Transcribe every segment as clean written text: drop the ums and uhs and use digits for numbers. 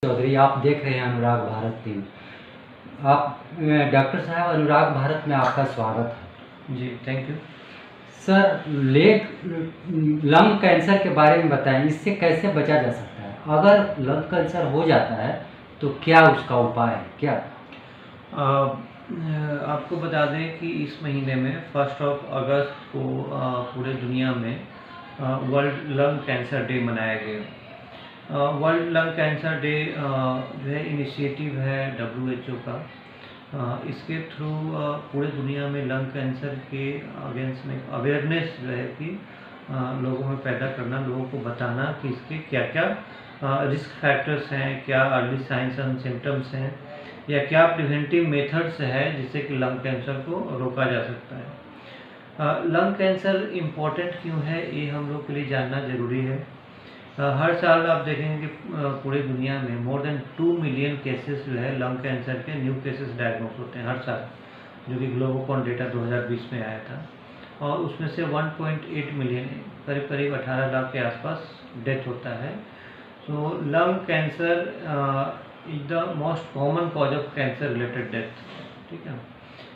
चौधरी, आप देख रहे हैं अनुराग भारत टीवी। आप डॉक्टर साहब, अनुराग भारत में आपका स्वागत है जी। Thank you sir. Lung cancer के बारे में बताएं, इससे कैसे बचा जा सकता है? अगर लंग कैंसर हो जाता है तो क्या उसका उपाय है क्या? आपको बता दें कि इस महीने में 1 अगस्त को पूरे दुनिया में वर्ल्ड लंग कैंसर डे मनाया गया। वर्ल्ड लंग कैंसर डे जो है इनिशिएटिव है WHO का। इसके थ्रू पूरे दुनिया में लंग कैंसर के अगेंस्ट में अवेयरनेस जो है कि लोगों में पैदा करना, लोगों को बताना कि इसके क्या क्या रिस्क फैक्टर्स हैं, क्या अर्ली साइंस एंड सिम्टम्स हैं, या क्या प्रिवेंटिव मेथड्स है जिससे कि लंग कैंसर को रोका जा सकता है। लंग कैंसर इम्पॉर्टेंट क्यों है, ये हम लोग के लिए जानना ज़रूरी है। हर साल आप देखेंगे कि पूरे दुनिया में मोर देन 2 मिलियन केसेस जो है लंग कैंसर के न्यू केसेस डायग्नोस होते हैं हर साल, जो कि ग्लोबोकॉन डेटा 2020 में आया था। और उसमें से 1.8 मिलियन, करीब करीब 18 लाख के आसपास डेथ होता है। So lung cancer is the most common cause of cancer related death. ठीक है।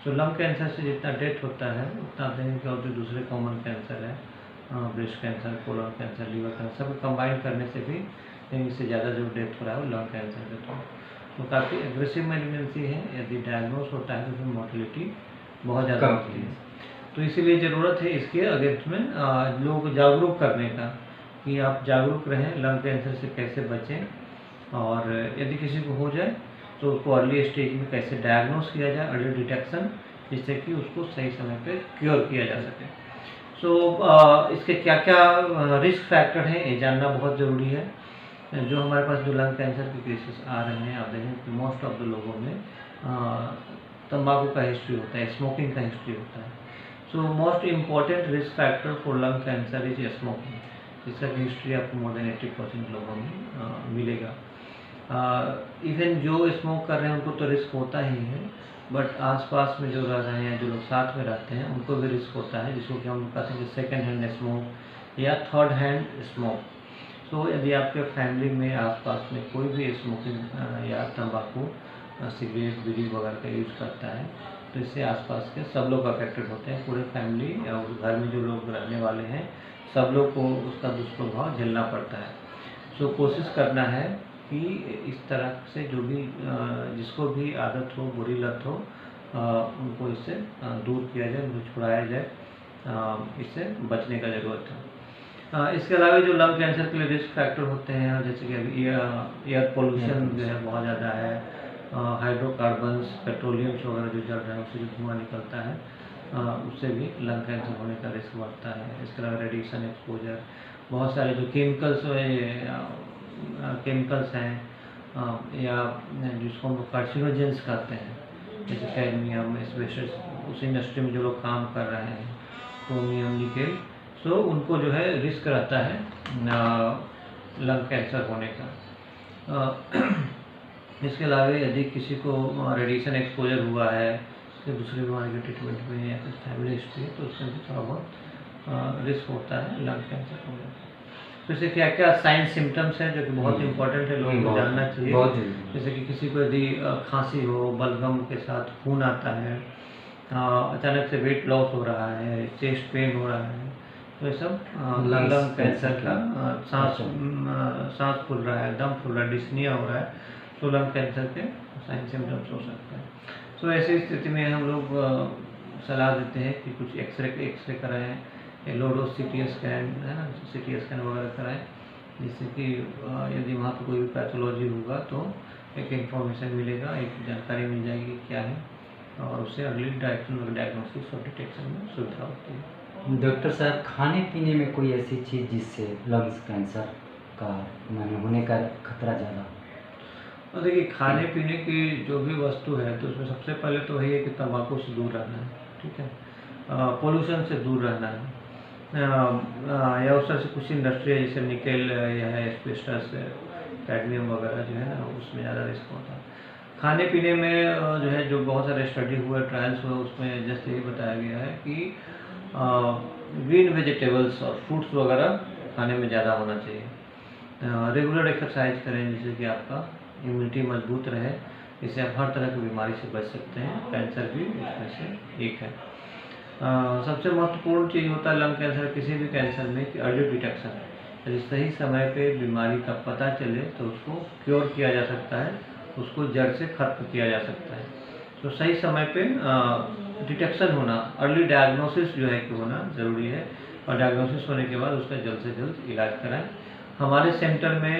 सो लंग कैंसर से जितना डेथ होता है उतना देखेंगे कि और जो दूसरे कॉमन कैंसर है, breast cancer, colon cancer, liver cancer, सब कंबाइन करने से भी इससे ज़्यादा जो डेथ हो रहा है वो लंग कैंसर से तो काफ़ी एग्रेसिव मेलिग्नेंसी है। यदि डायग्नोस होता है तो उसमें मोर्टेलिटी बहुत ज़्यादा होती है। तो इसीलिए ज़रूरत है इसके अगेंस्ट में लोग जागरूक करने का, कि आप जागरूक रहें लंग कैंसर से कैसे बचें, और यदि किसी को हो जाए तो उसको अर्ली स्टेज में कैसे डायग्नोस किया जाए, अर्ली डिटेक्शन, जिससे कि उसको सही समय पे क्योर किया जा सके। सो इसके क्या क्या रिस्क फैक्टर हैं ये जानना बहुत ज़रूरी है। जो हमारे पास जो लंग कैंसर के केसेस आ रहे हैं, आप देखें कि मोस्ट ऑफ द लोगों में तंबाकू का हिस्ट्री होता है, स्मोकिंग का हिस्ट्री होता है। So most important risk factor for lung cancer is smoking, जिसका हिस्ट्री आपको मोर देन 80% लोगों में मिलेगा। इवन जो स्मोक कर रहे हैं उनको तो रिस्क होता ही है, बट आसपास में जो रह रहे हैं, जो लोग साथ में रहते हैं, उनको भी रिस्क होता है, जिसको कि हम कहते हैं कि सेकेंड हैंड स्मोक या थर्ड हैंड स्मोक। सो यदि आपके फैमिली में आसपास में कोई भी स्मोकिंग या तंबाकू, सिगरेट, बीड़ी वगैरह का यूज़ करता है, तो इससे आसपास के सब लोग अफेक्टेड होते हैं। पूरे फैमिली या उस घर में जो लोग रहने वाले हैं, सब लोग को उसका दुष्प्रभाव झेलना पड़ता है। सो कोशिश करना है कि इस तरह से जो भी जिसको भी आदत हो, बुरी लत हो, उनको इससे दूर किया जाए, उनको छुड़ाया जाए, इससे बचने का ज़रूरत है। इसके अलावा जो लंग कैंसर के लिए रिस्क फैक्टर होते हैं, जैसे कि अभी एयर पोल्यूशन जो है बहुत ज़्यादा है, हाइड्रोकार्बन्स, पेट्रोलियम्स वगैरह जो जल रहे हैं उससे जो धुआं निकलता है, उससे भी लंग कैंसर होने का रिस्क बढ़ता है। इसके अलावा रेडिएशन एक्सपोजर, बहुत सारे जो केमिकल्स हैं या जिसको हम लोग कार्सिनोजेंस कहते हैं, जैसे कैडमियम, एस्बेस्टस, उस इंडस्ट्री में जो लोग काम कर रहे हैं, क्रोमियम, निकेल, सो उनको जो है रिस्क रहता है लंग कैंसर होने का। इसके अलावा यदि किसी को रेडिएशन एक्सपोजर हुआ है, तो दूसरी बीमारी के ट्रीटमेंट में या फिर फैमिली हिस्ट्री है, तो उसमें भी थोड़ा बहुत रिस्क होता है लंग कैंसर होने का। तो इससे क्या क्या साइन सिम्टम्स हैं जो कि बहुत इंपॉर्टेंट है, लोगों को जानना चाहिए। जैसे कि किसी को यदि खांसी हो, बलगम के साथ खून आता है, अचानक से वेट लॉस हो रहा है, चेस्ट पेन हो रहा है, तो ये सब लंग कैंसर का, सांस फूल रहा है, दम फूल रहा है, डिस्निया हो रहा है, तो लंग कैंसर के साइन सिम्टम्स हो सकते हैं। तो ऐसी स्थिति में हम लोग सलाह देते हैं कि कुछ एक्सरे कराएं, लो डोज CT स्कैन है ना, CT स्कैन वगैरह कराएं, जिससे कि यदि वहाँ पर कोई भी पैथोलॉजी होगा तो एक इन्फॉर्मेशन मिलेगा, एक जानकारी मिल जाएगी क्या है, और उससे अर्ली डायग्नोसिस और डिटेक्शन में सुविधा होती है। डॉक्टर साहब, खाने पीने में कोई ऐसी चीज़ जिससे लंग्स कैंसर का होने का खतरा ज़्यादा? और देखिए, खाने पीने की जो भी वस्तु है, तो उसमें सबसे पहले तो वही है कि तंबाकू से दूर रहना है। ठीक है। पोल्यूशन से दूर रहना है, या उस तरह से कुछ इंडस्ट्री है जैसे निकेल या है, एस्बेस्टस, कैडमियम वगैरह जो है ना, उसमें ज़्यादा रिस्क होता है। खाने पीने में जो है, जो बहुत सारे स्टडी हुए, ट्रायल्स हुए, उसमें जैसे ये बताया गया है कि ग्रीन वेजिटेबल्स और फ्रूट्स वगैरह खाने में ज़्यादा होना चाहिए। रेगुलर एक्सरसाइज करें, जैसे कि आपका इम्यूनिटी मजबूत रहे, इससे आप हर तरह की बीमारी से बच सकते हैं। कैंसर भी उसमें से एक है। सबसे महत्वपूर्ण चीज़ होता है लंग कैंसर, किसी भी कैंसर में, कि अर्ली डिटेक्शन। यदि सही समय पे बीमारी का पता चले तो उसको क्योर किया जा सकता है, उसको जड़ से खत्म किया जा सकता है। तो सही समय पे डिटेक्शन होना, अर्ली डायग्नोसिस जो है कि होना ज़रूरी है, और डायग्नोसिस होने के बाद उसका जल्द से जल्द इलाज कराएं। हमारे सेंटर में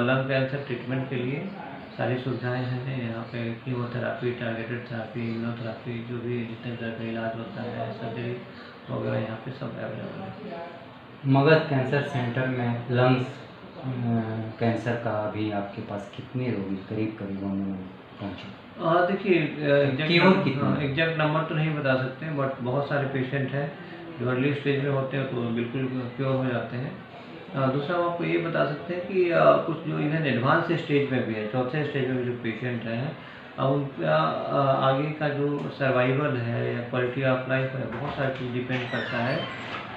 लंग कैंसर ट्रीटमेंट के लिए सारी सुविधाएं हैं। यहाँ पे कीमोथेरापी, टारगेटेड थेरापी, इम्यूनोथेरापी, जो भी जितने तरह का इलाज होता है, सर्जरी वगैरह यहाँ पे सब अवेलेबल है। मगध कैंसर सेंटर में लंग्स कैंसर का अभी आपके पास कितने रोगी करीब करीब पहुँचे? देखिए, क्योर कितने? एग्जैक्ट नंबर तो नहीं बता सकते, बट बहुत सारे पेशेंट हैं जो अर्ली स्टेज में होते हैं तो बिल्कुल क्योर हो जाते हैं। दूसरा हम आपको ये बता सकते हैं कि कुछ जो इवन एडवांस स्टेज में भी है, चौथे स्टेज में भी जो पेशेंट हैं, उनका आगे का जो सर्वाइवल है या क्वालिटी ऑफ लाइफ है, बहुत सारी चीज़ डिपेंड करता है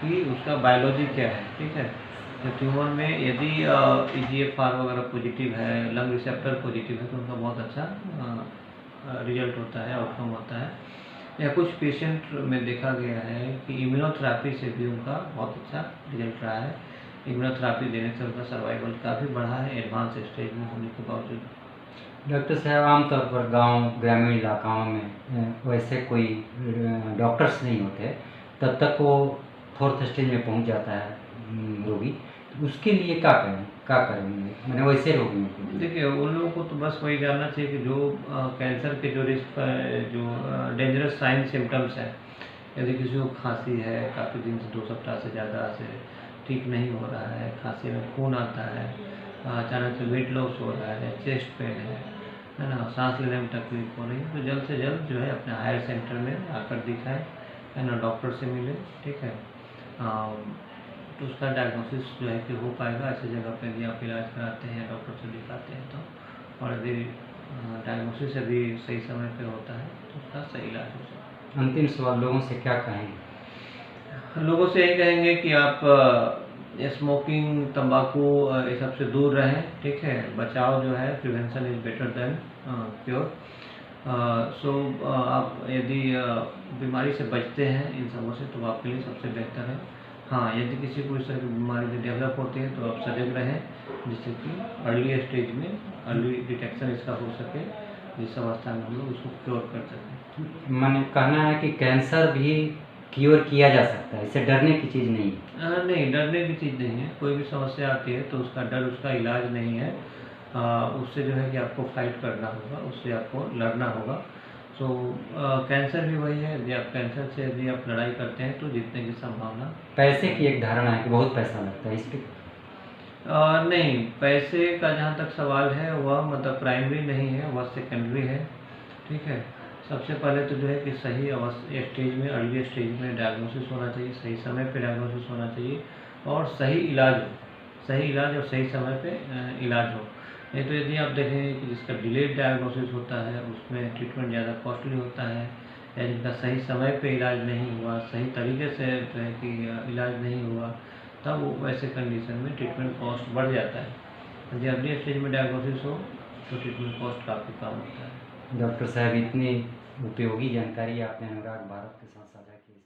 कि उसका बायोलॉजी क्या है। ठीक है, तो ट्यूमर में यदि EGFR वगैरह पॉजिटिव है, लंग रिसेप्टर पॉजिटिव है, तो उनका बहुत अच्छा रिजल्ट होता है, आउटकम होता है। या कुछ पेशेंट में देखा गया है कि इम्यूनोथेरापी से भी उनका बहुत अच्छा रिजल्ट रहा है। इम्यूनोथेरापी देने से उनका सर्वाइवल काफ़ी बढ़ा है एडवांस स्टेज में होने के बावजूद। डॉक्टर साहब, आमतौर पर गांव ग्रामीण इलाकाओं में वैसे कोई डॉक्टर्स नहीं होते, तब तक वो फोर्थ स्टेज में पहुंच जाता है रोगी, तो उसके लिए क्या करेंगे मैंने वैसे रोगियों के लिए? देखिए, उन लोगों को तो बस वही जानना चाहिए कि जो कैंसर के जो रिस्क जो डेंजरस साइन सिम्टम्स हैं, यदि किसी को खांसी है काफ़ी दिन से, 2 सप्ताह से ज़्यादा से ठीक नहीं हो रहा है, खांसी में खून आता है, अचानक से वेट लॉस हो रहा है, चेस्ट पेन है ना, सांस लेने में तकलीफ हो रही है, तो जल्द से जल्द जो है अपने हायर सेंटर में आकर दिखाएं, है ना, डॉक्टर से मिले। ठीक है, तो उसका डायग्नोसिस जो है कि हो पाएगा। ऐसी जगह पे यदि आप इलाज कराते हैं, डॉक्टर से दिखाते हैं तो, और यदि डायग्नोसिस यदि सही समय पे होता है तो उसका सही इलाज हो सकता है। अंतिम सवाल, लोगों से क्या कहेंगे? लोगों से यही कहेंगे कि आप स्मोकिंग, तंबाकू, ये सब से दूर रहें। ठीक है, बचाव जो है, prevention is better than cure. So आप यदि बीमारी से बचते हैं इन सबों से तो आपके लिए सबसे बेहतर है। हाँ, यदि किसी को इस तरह की बीमारी डेवलप होती है तो आप सजग रहें, जिससे कि अर्ली स्टेज में अर्ली डिटेक्शन इसका हो सके, जिस अवस्था में हम लोग उसको क्योर कर सकें। मैंने कहना है कि कैंसर भी क्योर किया जा सकता है, इससे डरने की चीज़ नहीं है। नहीं, डरने की चीज़ नहीं है। कोई भी समस्या आती है तो उसका डर उसका इलाज नहीं है। उससे जो है कि आपको फाइट करना होगा, उससे आपको लड़ना होगा। सो कैंसर भी वही है, यदि आप कैंसर से यदि आप लड़ाई करते हैं तो जीतने की संभावना। पैसे की एक धारणा है कि बहुत पैसा लगता है, इस पर नहीं, पैसे का जहाँ तक सवाल है वह मतलब प्राइमरी नहीं है, वह सेकेंडरी है। ठीक है, सबसे पहले तो जो है कि सही अवस्था स्टेज में, अर्ली स्टेज में डायग्नोसिस होना चाहिए, सही समय पे डायग्नोसिस होना चाहिए, और सही इलाज हो, सही इलाज और सही समय पे इलाज हो। नहीं तो यदि आप देखेंगे कि जिसका डिलेड डायग्नोसिस होता है उसमें ट्रीटमेंट ज़्यादा कॉस्टली होता है, या जिनका सही समय पे इलाज नहीं हुआ, सही तरीके से जो है कि इलाज नहीं हुआ, तब वो वैसे कंडीशन में ट्रीटमेंट कॉस्ट बढ़ जाता है। यदि अर्ली स्टेज में डायग्नोसिस हो तो ट्रीटमेंट कॉस्ट काफ़ी कम होता है। डॉक्टर साहब, इतनी उपयोगी जानकारी आपने अनुराग भारत के साथ साझा की।